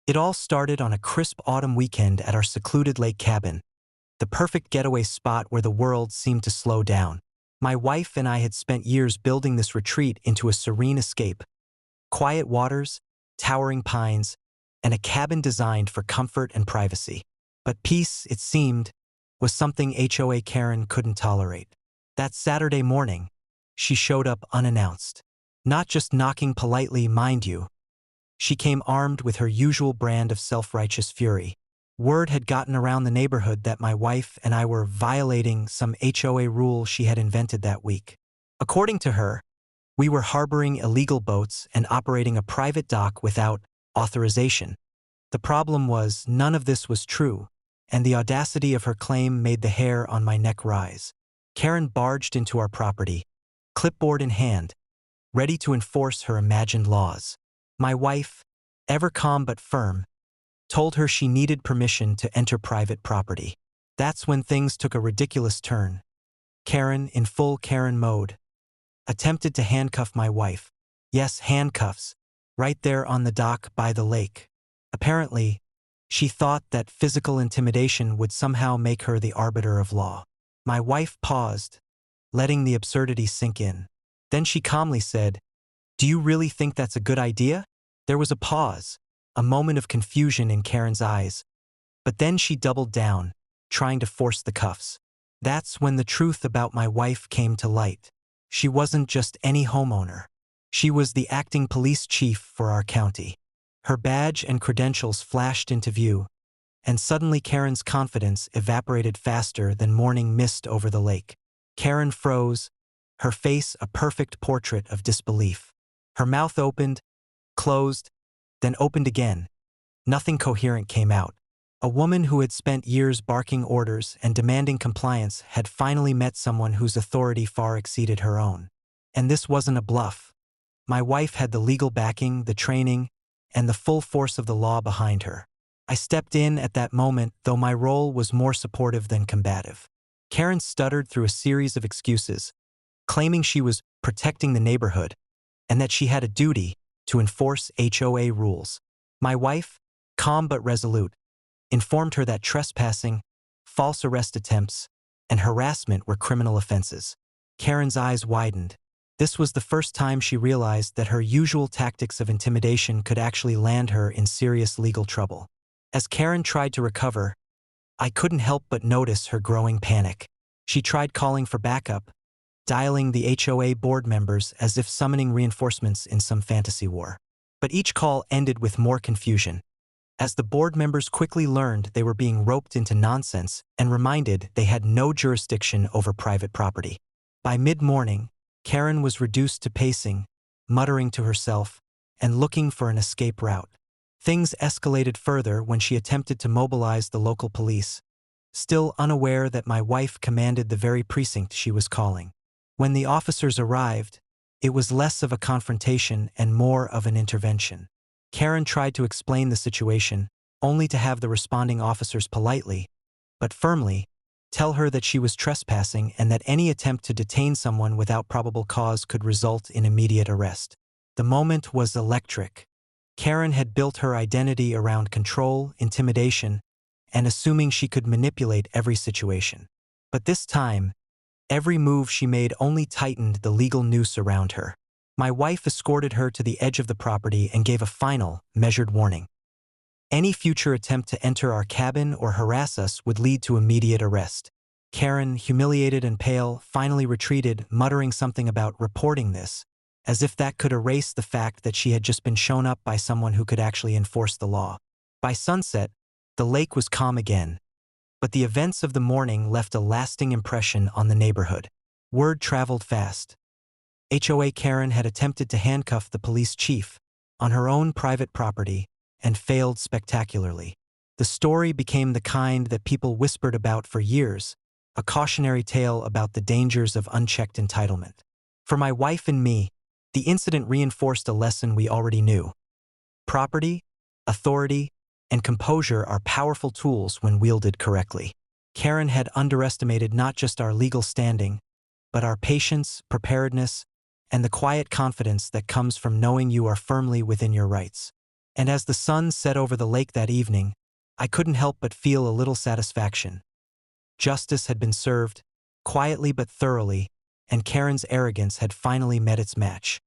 It all started on a crisp autumn weekend at our secluded lake cabin, the perfect getaway spot where the world seemed to slow down. My wife and I had spent years building this retreat into a serene escape. Quiet waters, towering pines, and a cabin designed for comfort and privacy. But peace, it seemed, was something HOA Karen couldn't tolerate. That Saturday morning, she showed up unannounced. Not just knocking politely, mind you. She came armed with her usual brand of self-righteous fury. Word had gotten around the neighborhood that my wife and I were violating some HOA rule she had invented that week. According to her, we were harboring illegal boats and operating a private dock without authorization. The problem was none of this was true, and the audacity of her claim made the hair on my neck rise. Karen barged into our property, clipboard in hand, ready to enforce her imagined laws. My wife, ever calm but firm, told her she needed permission to enter private property. That's when things took a ridiculous turn. Karen, in full Karen mode, attempted to handcuff my wife. Yes, handcuffs, right there on the dock by the lake. Apparently, she thought that physical intimidation would somehow make her the arbiter of law. My wife paused, letting the absurdity sink in. Then she calmly said, "Do you really think that's a good idea?" There was a pause, a moment of confusion in Karen's eyes, but then she doubled down, trying to force the cuffs. That's when the truth about my wife came to light. She wasn't just any homeowner. She was the acting police chief for our county. Her badge and credentials flashed into view, and suddenly Karen's confidence evaporated faster than morning mist over the lake. Karen froze, her face a perfect portrait of disbelief. Her mouth opened, closed, then opened again. Nothing coherent came out. A woman who had spent years barking orders and demanding compliance had finally met someone whose authority far exceeded her own. And this wasn't a bluff. My wife had the legal backing, the training, and the full force of the law behind her. I stepped in at that moment, though my role was more supportive than combative. Karen stuttered through a series of excuses, claiming she was protecting the neighborhood and that she had a duty to enforce HOA rules. My wife, calm but resolute, informed her that trespassing, false arrest attempts, and harassment were criminal offenses. Karen's eyes widened. This was the first time she realized that her usual tactics of intimidation could actually land her in serious legal trouble. As Karen tried to recover, I couldn't help but notice her growing panic. She tried calling for backup, dialing the HOA board members as if summoning reinforcements in some fantasy war. But each call ended with more confusion, as the board members quickly learned they were being roped into nonsense and reminded they had no jurisdiction over private property. By mid-morning, Karen was reduced to pacing, muttering to herself, and looking for an escape route. Things escalated further when she attempted to mobilize the local police, still unaware that my wife commanded the very precinct she was calling. When the officers arrived, it was less of a confrontation and more of an intervention. Karen tried to explain the situation, only to have the responding officers politely, but firmly, tell her that she was trespassing and that any attempt to detain someone without probable cause could result in immediate arrest. The moment was electric. Karen had built her identity around control, intimidation, and assuming she could manipulate every situation. But this time, every move she made only tightened the legal noose around her. My wife escorted her to the edge of the property and gave a final, measured warning. Any future attempt to enter our cabin or harass us would lead to immediate arrest. Karen, humiliated and pale, finally retreated, muttering something about reporting this, as if that could erase the fact that she had just been shown up by someone who could actually enforce the law. By sunset, the lake was calm again, but the events of the morning left a lasting impression on the neighborhood. Word traveled fast. HOA Karen had attempted to handcuff the police chief on her own private property and failed spectacularly. The story became the kind that people whispered about for years, a cautionary tale about the dangers of unchecked entitlement. For my wife and me, the incident reinforced a lesson we already knew. Property, authority, and composure are powerful tools when wielded correctly. Karen had underestimated not just our legal standing, but our patience, preparedness, and the quiet confidence that comes from knowing you are firmly within your rights. And as the sun set over the lake that evening, I couldn't help but feel a little satisfaction. Justice had been served, quietly but thoroughly, and Karen's arrogance had finally met its match.